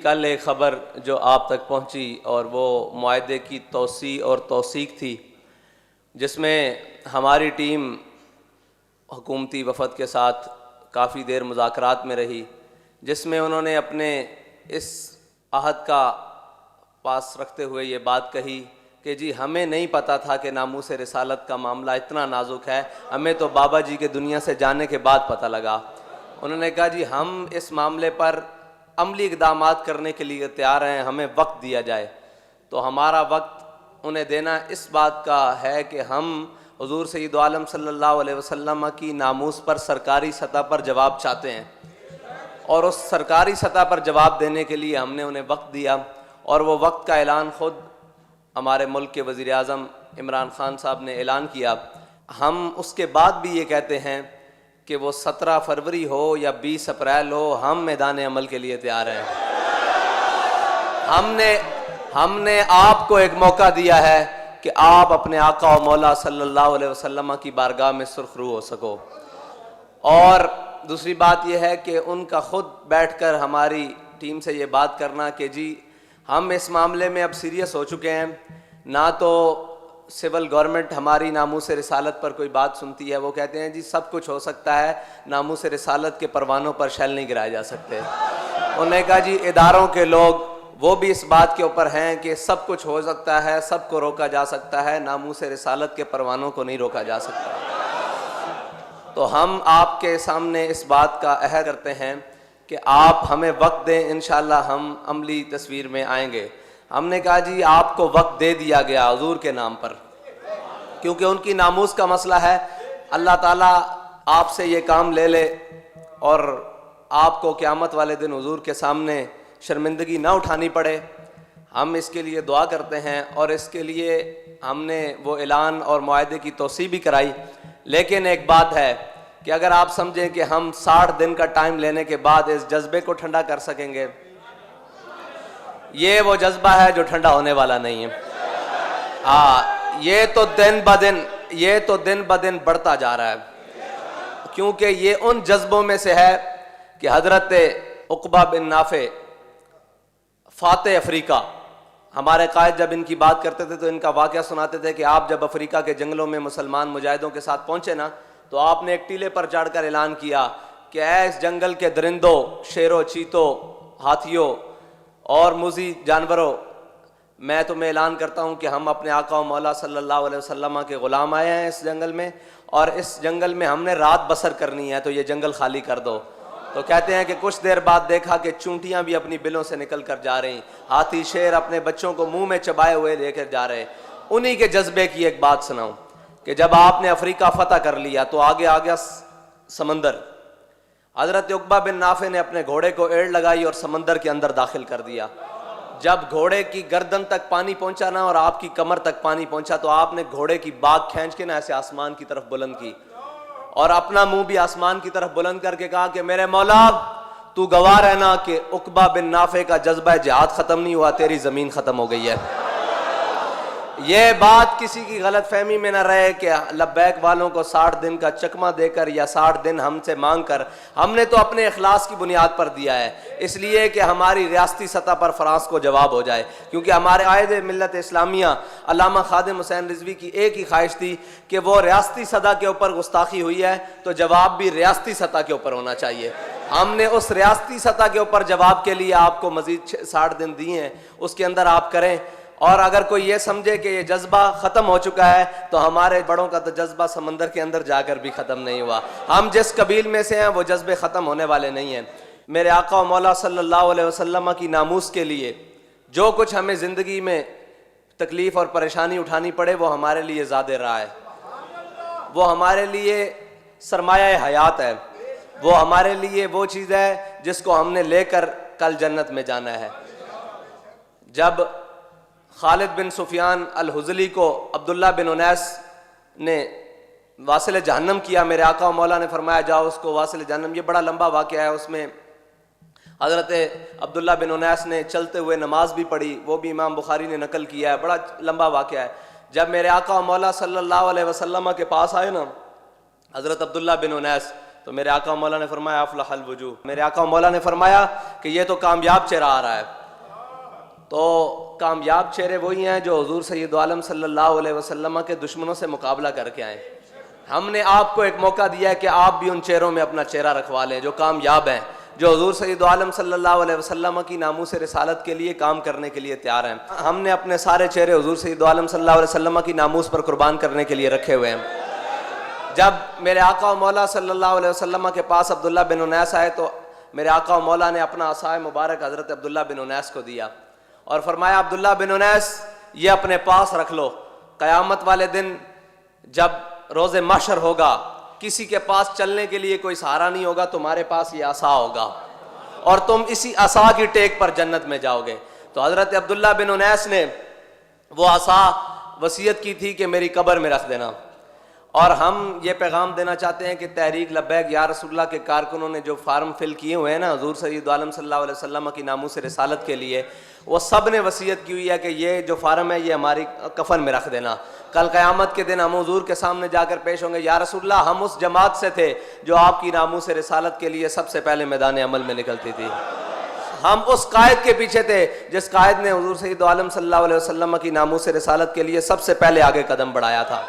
کل ایک خبر جو آپ تک پہنچی اور وہ معاہدے کی توسیع اور توثیق تھی، جس میں ہماری ٹیم حکومتی وفد کے ساتھ کافی دیر مذاکرات میں رہی، جس میں انہوں نے اپنے اس عہد کا پاس رکھتے ہوئے یہ بات کہی کہ جی ہمیں نہیں پتہ تھا کہ ناموس رسالت کا معاملہ اتنا نازک ہے، ہمیں تو بابا جی کے دنیا سے جانے کے بعد پتہ لگا۔ انہوں نے کہا جی ہم اس معاملے پر عملی اقدامات کرنے کے لیے تیار ہیں، ہمیں وقت دیا جائے۔ تو ہمارا وقت انہیں دینا اس بات کا ہے کہ ہم حضور سید عالم صلی اللہ علیہ وسلم کی ناموس پر سرکاری سطح پر جواب چاہتے ہیں، اور اس سرکاری سطح پر جواب دینے کے لیے ہم نے انہیں وقت دیا، اور وہ وقت کا اعلان خود ہمارے ملک کے وزیر اعظم عمران خان صاحب نے اعلان کیا۔ ہم اس کے بعد بھی یہ کہتے ہیں کہ وہ 17 فروری ہو یا 20 اپریل ہو، ہم میدان عمل کے لیے تیار ہیں۔ ہم نے آپ کو ایک موقع دیا ہے کہ آپ اپنے آقا و مولا صلی اللہ علیہ وسلم کی بارگاہ میں سرخ رو ہو سکو۔ اور دوسری بات یہ ہے کہ ان کا خود بیٹھ کر ہماری ٹیم سے یہ بات کرنا کہ جی ہم اس معاملے میں اب سیریس ہو چکے ہیں، نہ تو سول گورنمنٹ ہماری ناموس رسالت پر کوئی بات سنتی ہے، وہ کہتے ہیں جی سب کچھ ہو سکتا ہے، ناموس رسالت کے پروانوں پر شیل نہیں گرائے جا سکتے۔ انہوں نے کہا جی اداروں کے لوگ وہ بھی اس بات کے اوپر ہیں کہ سب کچھ ہو سکتا ہے، سب کو روکا جا سکتا ہے، ناموس رسالت کے پروانوں کو نہیں روکا جا سکتا۔ تو ہم آپ کے سامنے اس بات کا عہد کرتے ہیں کہ آپ ہمیں وقت دیں، انشاءاللہ ہم عملی تصویر میں آئیں گے۔ ہم نے کہا جی آپ کو وقت دے دیا گیا حضور کے نام پر، کیونکہ ان کی ناموس کا مسئلہ ہے۔ اللہ تعالیٰ آپ سے یہ کام لے لے اور آپ کو قیامت والے دن حضور کے سامنے شرمندگی نہ اٹھانی پڑے، ہم اس کے لیے دعا کرتے ہیں، اور اس کے لیے ہم نے وہ اعلان اور معاہدے کی توسیع بھی کرائی۔ لیکن ایک بات ہے کہ اگر آپ سمجھیں کہ ہم 60 دن کا ٹائم لینے کے بعد اس جذبے کو ٹھنڈا کر سکیں گے، یہ وہ جذبہ ہے جو ٹھنڈا ہونے والا نہیں ہے۔ یہ تو دن بدن بڑھتا جا رہا ہے، کیونکہ یہ ان جذبوں میں سے ہے کہ حضرت عقبہ بن نافع فاتح افریقہ، ہمارے قائد جب ان کی بات کرتے تھے تو ان کا واقعہ سناتے تھے کہ آپ جب افریقہ کے جنگلوں میں مسلمان مجاہدوں کے ساتھ پہنچے نا، تو آپ نے ایک ٹیلے پر چڑھ کر اعلان کیا کہ اے اس جنگل کے درندوں، شیروں، چیتوں، ہاتھیوں اور موذی جانوروں، میں تمہیں اعلان کرتا ہوں کہ ہم اپنے آقا و مولا صلی اللہ علیہ وسلم کے غلام آئے ہیں اس جنگل میں، اور اس جنگل میں ہم نے رات بسر کرنی ہے، تو یہ جنگل خالی کر دو۔ تو کہتے ہیں کہ کچھ دیر بعد دیکھا کہ چونٹیاں بھی اپنی بلوں سے نکل کر جا رہی، ہاتھی شیر اپنے بچوں کو منہ میں چبائے ہوئے لے کر جا رہے۔ انہی کے جذبے کی ایک بات سناؤں کہ جب آپ نے افریقہ فتح کر لیا تو آگے آ گیا سمندر۔ حضرت عقبہ بن نافع نے اپنے گھوڑے کو ایڑ لگائی اور سمندر کے اندر داخل کر دیا۔ جب گھوڑے کی گردن تک پانی پہنچا نا اور آپ کی کمر تک پانی پہنچا، تو آپ نے گھوڑے کی باگ کھینچ کے نا ایسے آسمان کی طرف بلند کی، اور اپنا منہ بھی آسمان کی طرف بلند کر کے کہا کہ میرے مولا تو گواہ رہنا کہ عقبہ بن نافع کا جذبہ جہاد ختم نہیں ہوا، تیری زمین ختم ہو گئی ہے۔ یہ بات کسی کی غلط فہمی میں نہ رہے کہ لبیک والوں کو 60 دن کا چکمہ دے کر یا 60 دن ہم سے مانگ کر، ہم نے تو اپنے اخلاص کی بنیاد پر دیا ہے، اس لیے کہ ہماری ریاستی سطح پر فرانس کو جواب ہو جائے، کیونکہ ہمارے قائد ملت اسلامیہ علامہ خادم حسین رضوی کی ایک ہی خواہش تھی کہ وہ ریاستی سطح کے اوپر گستاخی ہوئی ہے تو جواب بھی ریاستی سطح کے اوپر ہونا چاہیے۔ ہم نے اس ریاستی سطح کے اوپر جواب کے لیے آپ کو مزید 60 دن دیے ہیں، اس کے اندر آپ کریں۔ اور اگر کوئی یہ سمجھے کہ یہ جذبہ ختم ہو چکا ہے تو ہمارے بڑوں کا تو جذبہ سمندر کے اندر جا کر بھی ختم نہیں ہوا۔ ہم جس قبیل میں سے ہیں وہ جذبے ختم ہونے والے نہیں ہیں۔ میرے آقا و مولا صلی اللہ علیہ وسلم کی ناموس کے لیے جو کچھ ہمیں زندگی میں تکلیف اور پریشانی اٹھانی پڑے وہ ہمارے لیے زاد راہ ہے، وہ ہمارے لیے سرمایہ حیات ہے، وہ ہمارے لیے وہ چیز ہے جس کو ہم نے لے کر کل جنت میں جانا ہے۔ جب خالد بن سفیان الحزلی کو عبداللہ بن انیس نے واصل جہنم کیا، میرے آقا و مولا نے فرمایا جاؤ اس کو واصل جہنم۔ یہ بڑا لمبا واقعہ ہے، اس میں حضرت عبداللہ بن انیس نے چلتے ہوئے نماز بھی پڑھی، وہ بھی امام بخاری نے نقل کیا ہے، بڑا لمبا واقعہ ہے۔ جب میرے آقا و مولا صلی اللہ علیہ وسلم کے پاس آئے نا حضرت عبداللہ بن انیس، تو میرے آقا مولا نے فرمایا افلح الوجوہ، میرے آقا مولا نے فرمایا کہ یہ تو کامیاب چہرہ آ رہا ہے۔ تو کامیاب چہرے وہی ہیں جو حضور سید عالم صلی اللہ علیہ وسلم کے دشمنوں سے مقابلہ کر کے آئیں۔ ہم نے آپ کو ایک موقع دیا ہے کہ آپ بھی ان چہروں میں اپنا چہرہ رکھوا لیں جو کامیاب ہیں، جو حضور سید عالم صلی اللہ علیہ وسلم کی ناموس رسالت کے لیے کام کرنے کے لیے تیار ہیں۔ ہم نے اپنے سارے چہرے حضور سید عالم صلی اللہ علیہ وسلم کی ناموس پر قربان کرنے کے لیے رکھے ہوئے ہیں۔ جب میرے آقا و مولا صلی اللہ علیہ وسلم کے پاس عبداللہ بن انیس آئے تو میرے آقا و مولا نے اپنا عصا مبارک حضرت عبداللہ بن انیس کو دیا اور فرمایا عبداللہ بن انیس یہ اپنے پاس رکھ لو، قیامت والے دن جب روز محشر ہوگا کسی کے پاس چلنے کے لیے کوئی سہارا نہیں ہوگا، تمہارے پاس یہ عصا ہوگا اور تم اسی عصا کی ٹیک پر جنت میں جاؤ گے۔ تو حضرت عبداللہ بن انیس نے وہ عصا وصیت کی تھی کہ میری قبر میں رکھ دینا، اور ہم یہ پیغام دینا چاہتے ہیں کہ تحریک لبیک یا رسول اللہ کے کارکنوں نے جو فارم فل کیے ہوئے ہیں نا حضور سید عالم صلی اللہ علیہ وسلم کی ناموس رسالت کے لیے، وہ سب نے وصیت کی ہوئی ہے کہ یہ جو فارم ہے یہ ہماری کفن میں رکھ دینا۔ کل قیامت کے دن ہم حضور کے سامنے جا کر پیش ہوں گے، یا رسول اللہ ہم اس جماعت سے تھے جو آپ کی ناموس رسالت کے لیے سب سے پہلے میدان عمل میں نکلتی تھی، ہم اس قائد کے پیچھے تھے جس قائد نے حضور سید عالم صلی اللہ علیہ وسلم کی ناموس رسالت کے لیے سب سے پہلے آگے قدم بڑھایا تھا۔